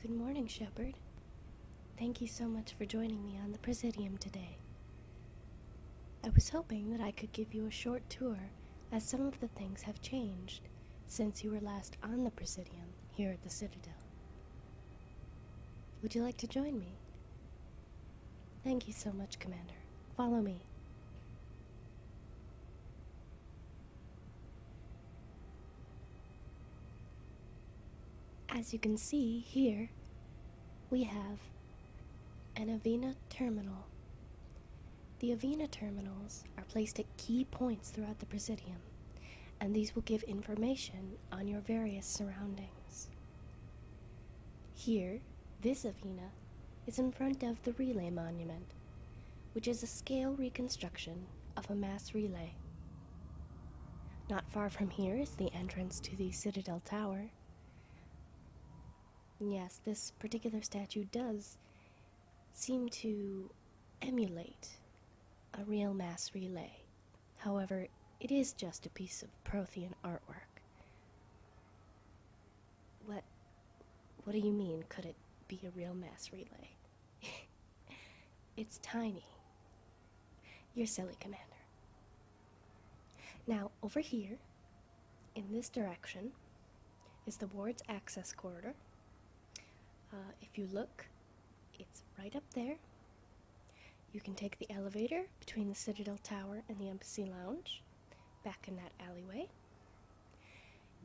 Good morning, Shepard. Thank you so much for joining me on the Presidium today. I was hoping that I could give you a short tour, as some of the things have changed since you were last on the Presidium here at the Citadel. Would you like to join me? Thank you so much, Commander. Follow me. As you can see here, we have an Avena terminal. The Avena terminals are placed at key points throughout the Presidium, and these will give information on your various surroundings. Here, this Avena is in front of the Relay Monument, which is a scale reconstruction of a mass relay. Not far from here is the entrance to the Citadel Tower. Yes, this particular statue does seem to emulate a real mass relay. However, it is just a piece of Prothean artwork. What do you mean, could it be a real mass relay? It's tiny. You're silly, Commander. Now, over here, in this direction, is the ward's access corridor. If you look, it's right up there. You can take the elevator between the Citadel Tower and the Embassy Lounge, back in that alleyway.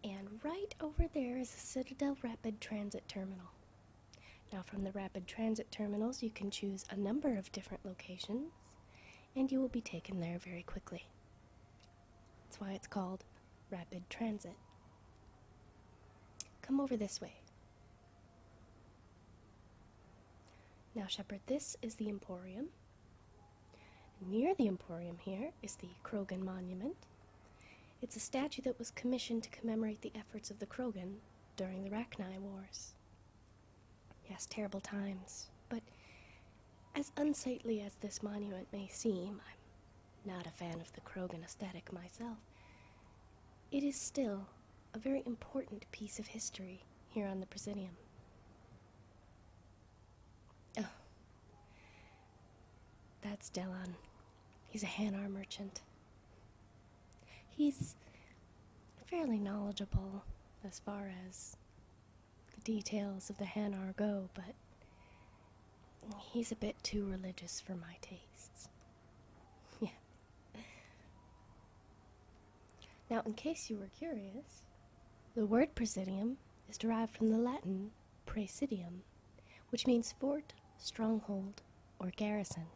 And right over there is the Citadel Rapid Transit Terminal. Now, from the Rapid Transit Terminals, you can choose a number of different locations, and you will be taken there very quickly. That's why it's called Rapid Transit. Come over this way. Now, Shepard, this is the Emporium. Near the Emporium here is the Krogan Monument. It's a statue that was commissioned to commemorate the efforts of the Krogan during the Rachni Wars. Yes, terrible times, but as unsightly as this monument may seem, I'm not a fan of the Krogan aesthetic myself. It is still a very important piece of history here on the Presidium. Oh, that's Delon. He's a Hanar merchant. He's fairly knowledgeable as far as the details of the Hanar go, but he's a bit too religious for my tastes. Yeah. Now, in case you were curious, the word Presidium is derived from the Latin Presidium, which means fort, stronghold, or garrison.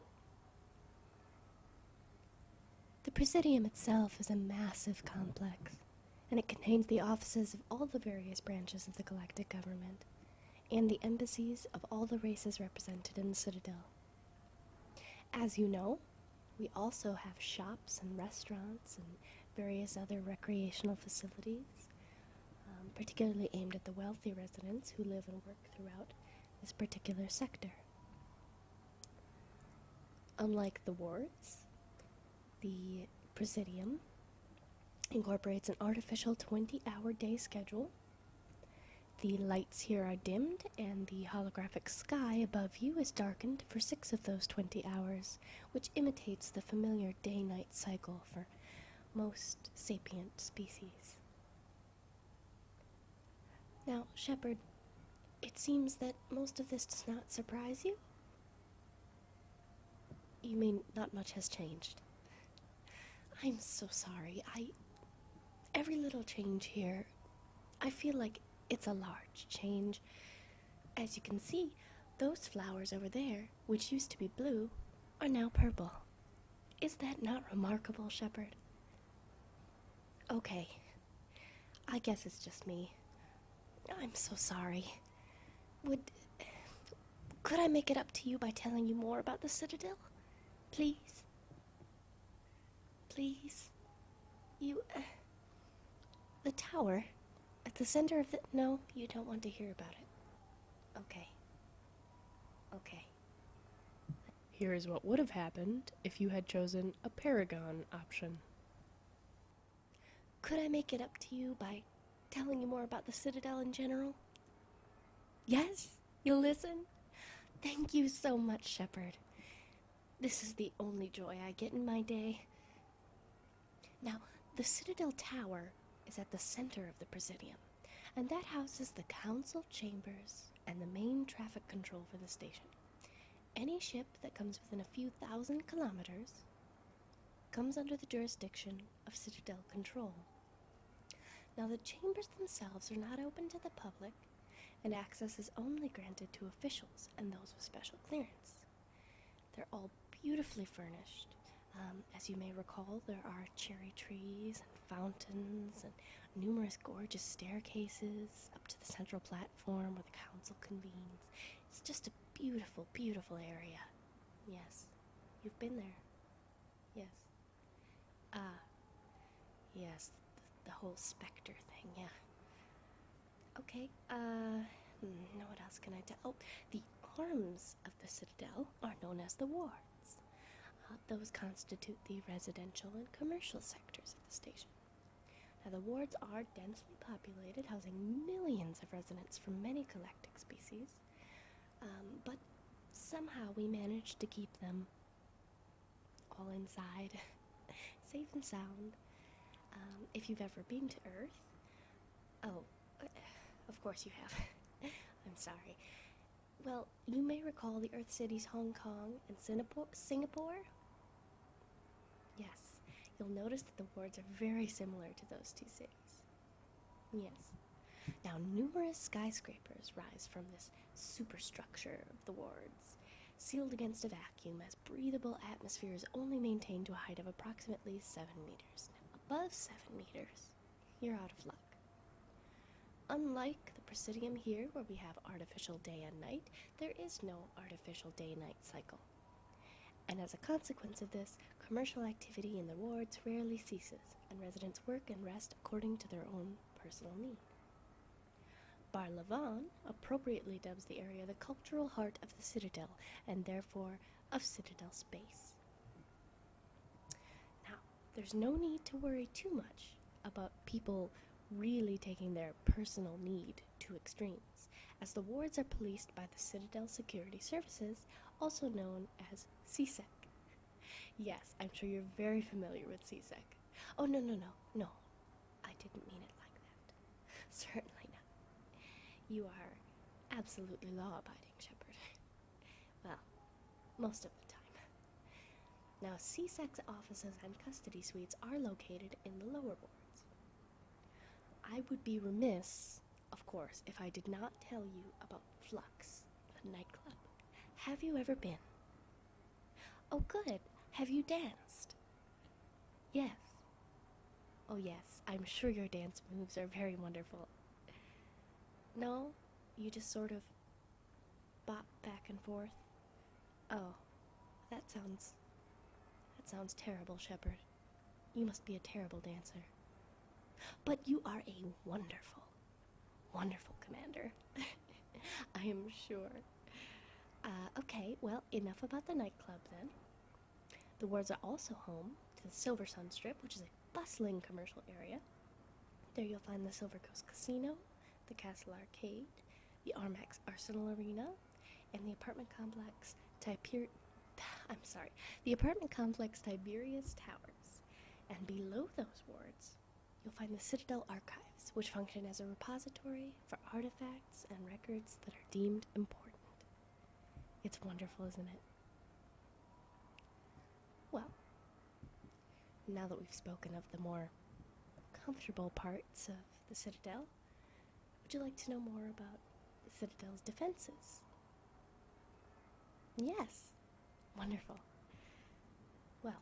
The Presidium itself is a massive complex, and it contains the offices of all the various branches of the galactic government, and the embassies of all the races represented in the Citadel. As you know, we also have shops and restaurants and various other recreational facilities, particularly aimed at the wealthy residents who live and work throughout this particular sector. Unlike the wards, the Presidium incorporates an artificial 20-hour day schedule. The lights here are dimmed, and the holographic sky above you is darkened for 6 of those 20 hours, which imitates the familiar day-night cycle for most sapient species. Now, Shepard, it seems that most of this does not surprise you? You mean not much has changed? I'm so sorry. Every little change here, I feel like it's a large change. As you can see, those flowers over there, which used to be blue, are now purple. Is that not remarkable, Shepard? Okay, I guess it's just me. I'm so sorry. Could I make it up to you by telling you more about the Citadel? Please? Please? The tower at the center of the... No, you don't want to hear about it. Okay. Here is what would have happened if you had chosen a Paragon option. Could I make it up to you by telling you more about the Citadel in general? Yes? You'll listen? Thank you so much, Shepard. This is the only joy I get in my day. Now, the Citadel Tower is at the center of the Presidium, and that houses the council chambers and the main traffic control for the station. Any ship that comes within a few thousand kilometers comes under the jurisdiction of Citadel control. Now, the chambers themselves are not open to the public, and access is only granted to officials and those with special clearance. They're all beautifully furnished. As you may recall, there are cherry trees and fountains and numerous gorgeous staircases up to the central platform where the council convenes. It's just a beautiful, beautiful area. Yes, you've been there. Yes. Yes, the whole specter thing, yeah. Okay, what else can I tell? Oh, the arms of the Citadel are known as the wards. Those constitute the residential and commercial sectors of the station. Now, the wards are densely populated, housing millions of residents from many galactic species, but somehow we managed to keep them all inside, safe and sound. If you've ever been to Earth, oh, of course you have. I'm sorry. Well, you may recall the Earth cities Hong Kong and Singapore? Yes, you'll notice that the wards are very similar to those two cities. Yes. Now, numerous skyscrapers rise from this superstructure of the wards, sealed against a vacuum as breathable atmosphere is only maintained to a height of approximately 7 meters. Now, above 7 meters, you're out of luck. Unlike the Presidium here, where we have artificial day and night, there is no artificial day-night cycle. And as a consequence of this, commercial activity in the wards rarely ceases, and residents work and rest according to their own personal need. Bar Levon appropriately dubs the area the cultural heart of the Citadel, and therefore of Citadel space. Now, there's no need to worry too much about people really taking their personal need to extremes, as the wards are policed by the Citadel Security Services, also known as CSEC. Yes, I'm sure you're very familiar with CSEC. Oh, no, I didn't mean it like that. Certainly not. You are absolutely law-abiding, Shepard. Well, most of the time. Now, CSEC's offices and custody suites are located in the lower wards. I would be remiss, of course, if I did not tell you about Flux, the nightclub. Have you ever been? Oh, good. Have you danced? Yes. Oh, yes. I'm sure your dance moves are very wonderful. No? You just sort of bop back and forth? Oh, that sounds terrible, Shepard. You must be a terrible dancer. But you are a wonderful, wonderful commander. I am sure. Okay, well, enough about the nightclub then. The wards are also home to the Silver Sun Strip, which is a bustling commercial area. There you'll find the Silver Coast Casino, the Castle Arcade, the Armax Arsenal Arena, and the apartment complex Tiberius Towers. And below those wards, you'll find the Citadel Archives, which function as a repository for artifacts and records that are deemed important. It's wonderful, isn't it? Well, now that we've spoken of the more comfortable parts of the Citadel, would you like to know more about the Citadel's defenses? Yes. Wonderful. Well,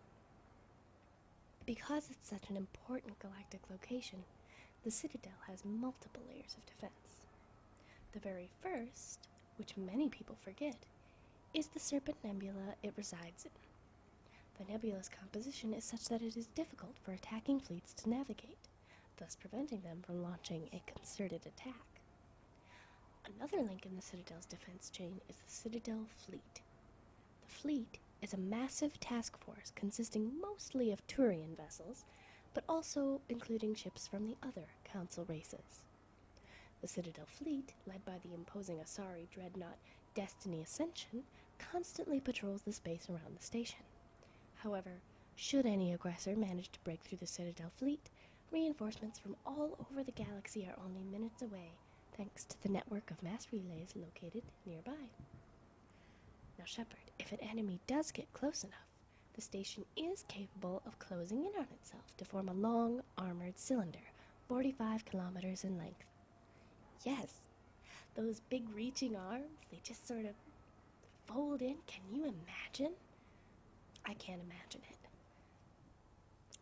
because it's such an important galactic location, the Citadel has multiple layers of defense. The very first, which many people forget, is the Serpent Nebula it resides in. The nebula's composition is such that it is difficult for attacking fleets to navigate, thus preventing them from launching a concerted attack. Another link in the Citadel's defense chain is the Citadel Fleet. The fleet is a massive task force consisting mostly of Turian vessels, but also including ships from the other Council races. The Citadel fleet, led by the imposing Asari dreadnought Destiny Ascension, constantly patrols the space around the station. However, should any aggressor manage to break through the Citadel fleet, reinforcements from all over the galaxy are only minutes away, thanks to the network of mass relays located nearby. Now, Shepard, if an enemy does get close enough, the station is capable of closing in on itself to form a long, armored cylinder, 45 kilometers in length. Yes, those big reaching arms, they just sort of fold in. Can you imagine? I can't imagine it.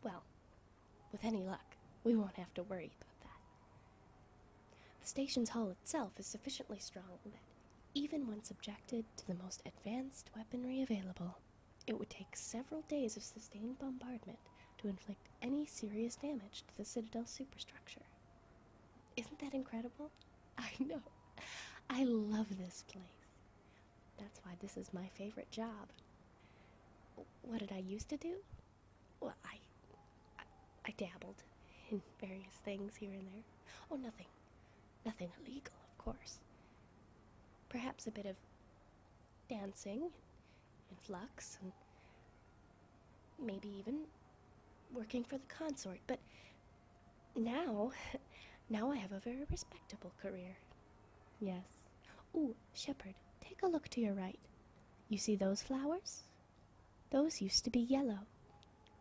Well, with any luck, we won't have to worry about that. The station's hull itself is sufficiently strong that even when subjected to the most advanced weaponry available, it would take several days of sustained bombardment to inflict any serious damage to the Citadel superstructure. Isn't that incredible? I know. I love this place. That's why this is my favorite job. What did I used to do? Well, I dabbled in various things here and there. Oh, nothing illegal, of course. Perhaps a bit of dancing and flux, and maybe even working for the consort. But now I have a very respectable career. Yes. Ooh, Shepard, take a look to your right. You see those flowers? Those used to be yellow.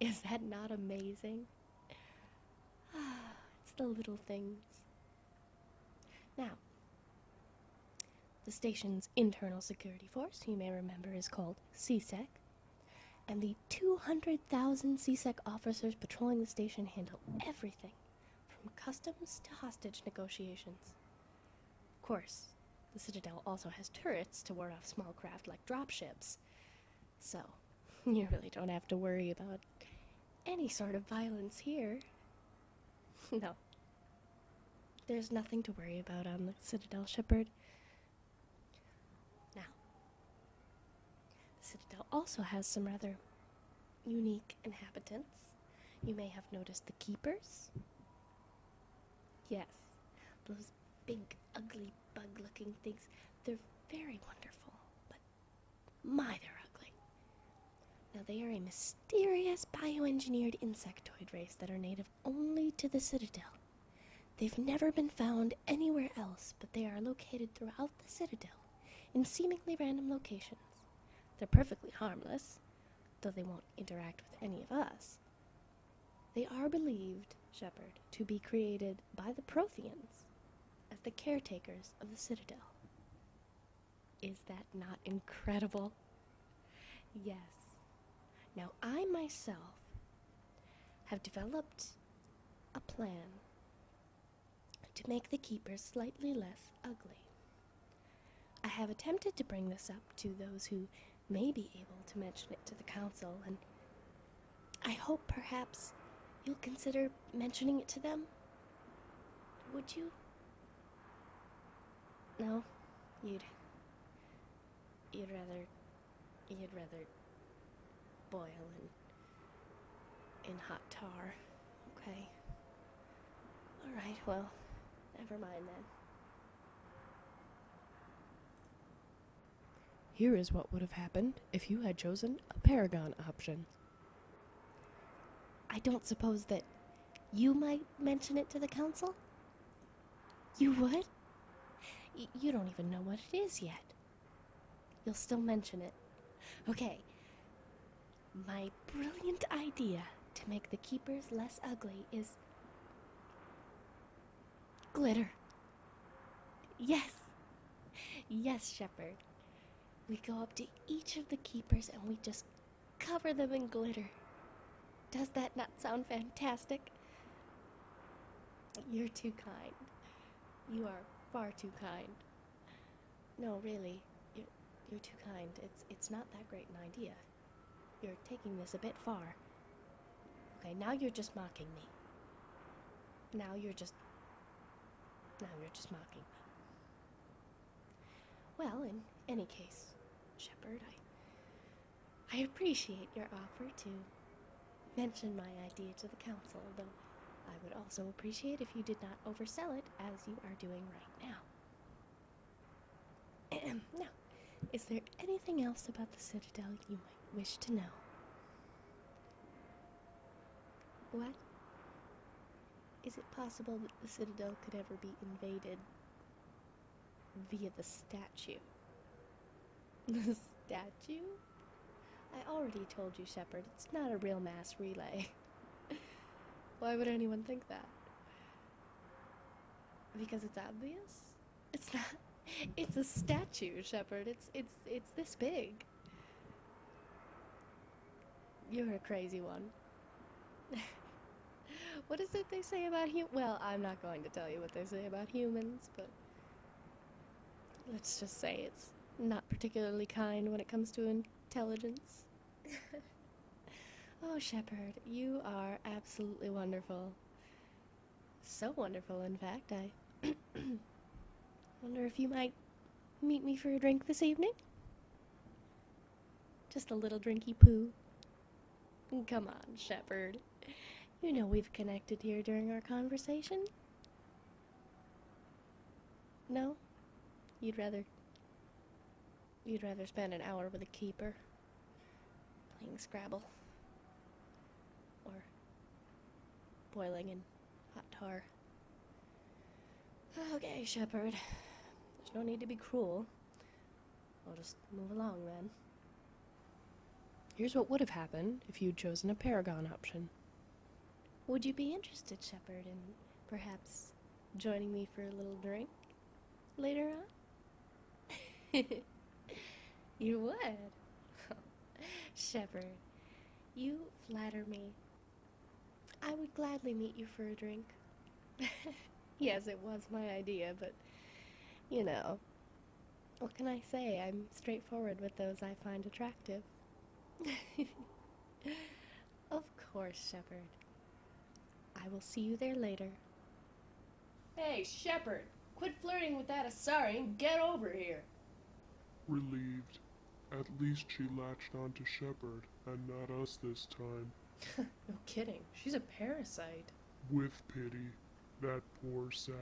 Is that not amazing? It's the little things. Now, the station's internal security force, you may remember, is called CSEC, and the 200,000 CSEC officers patrolling the station handle everything, from customs to hostage negotiations. Of course, the Citadel also has turrets to ward off small craft like dropships, so you really don't have to worry about any sort of violence here. No. There's nothing to worry about on the Citadel, Shepard. Now, the Citadel also has some rather unique inhabitants. You may have noticed the Keepers. Yes, those big, ugly, bug-looking things. They're very wonderful, but my, they're ugly. Now, they are a mysterious bioengineered insectoid race that are native only to the Citadel. They've never been found anywhere else, but they are located throughout the Citadel in seemingly random locations. They're perfectly harmless, though they won't interact with any of us. They are believed, Shepard, to be created by the Protheans as the caretakers of the Citadel. Is that not incredible? Yes. Now, I myself have developed a plan to make the Keepers slightly less ugly. I have attempted to bring this up to those who may be able to mention it to the Council, and I hope perhaps you'll consider mentioning it to them. Would you? No? You'd rather boil in hot tar. Okay. Alright, well, never mind then. Here is what would have happened if you had chosen a Paragon option. I don't suppose that you might mention it to the Council? You would? You don't even know what it is yet. You'll still mention it. Okay. My brilliant idea to make the Keepers less ugly is glitter. Yes. Yes, Shepard. We go up to each of the Keepers and we just cover them in glitter. Does that not sound fantastic? You're too kind. You are far too kind. No, really, you're too kind. It's not that great an idea. You're taking this a bit far. Okay, now you're just mocking me. Now you're just mocking me. Well, in any case, Shepard, I appreciate your offer to mention my idea to the Council, though I would also appreciate if you did not oversell it as you are doing right now. Now, is there anything else about the Citadel you might wish to know? What? Is it possible that the Citadel could ever be invaded via the statue? The statue? I already told you, Shepard, it's not a real mass relay. Why would anyone think that? Because it's obvious? It's not. It's a statue, Shepard. It's this big. You're a crazy one. What is it they say about well, I'm not going to tell you what they say about humans, but let's just say it's not particularly kind when it comes to intelligence. Oh, Shepard, you are absolutely wonderful. So wonderful, in fact, I wonder if you might meet me for a drink this evening? Just a little drinky poo. Come on, Shepard. You know we've connected here during our conversation. No? You'd rather spend an hour with a keeper playing Scrabble or boiling in hot tar. Okay, Shepard. There's no need to be cruel. I'll just move along then. Here's what would have happened if you'd chosen a Paragon option. Would you be interested, Shepard, in perhaps joining me for a little drink later on? You would? Shepard, you flatter me. I would gladly meet you for a drink. Yes, it was my idea, but, you know, what can I say? I'm straightforward with those I find attractive. Of course, Shepard. I will see you there later. Hey, Shepard! Quit flirting with that Asari and get over here! Relieved. At least she latched onto Shepard, and not us this time. No kidding, she's a parasite. With pity. That poor sap.